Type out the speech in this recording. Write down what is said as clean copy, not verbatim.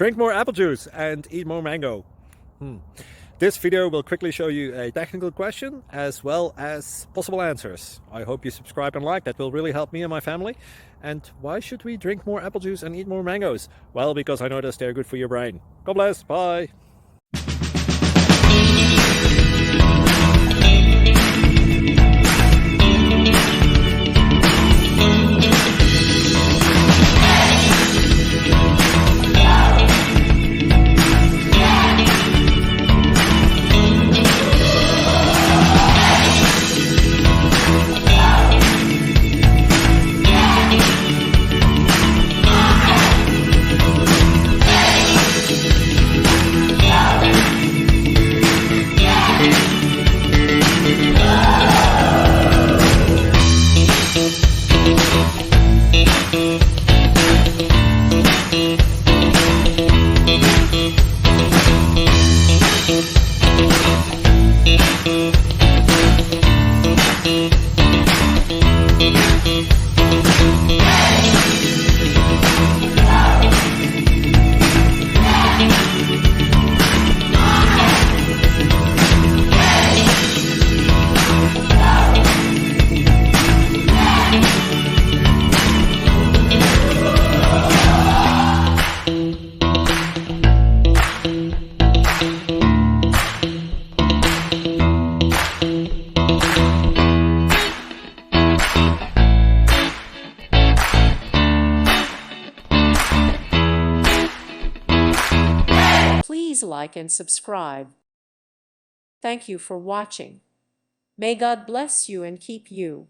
Drink more apple juice and eat more mango. This video will quickly show you a technical question as well as possible answers. I hope you subscribe and like, that will really help me and my family. And why should we drink more apple juice and eat more mangoes? Well, because I noticed they're good for your brain. God bless, bye! Please like and subscribe. Thank you for watching. May God bless you and keep you.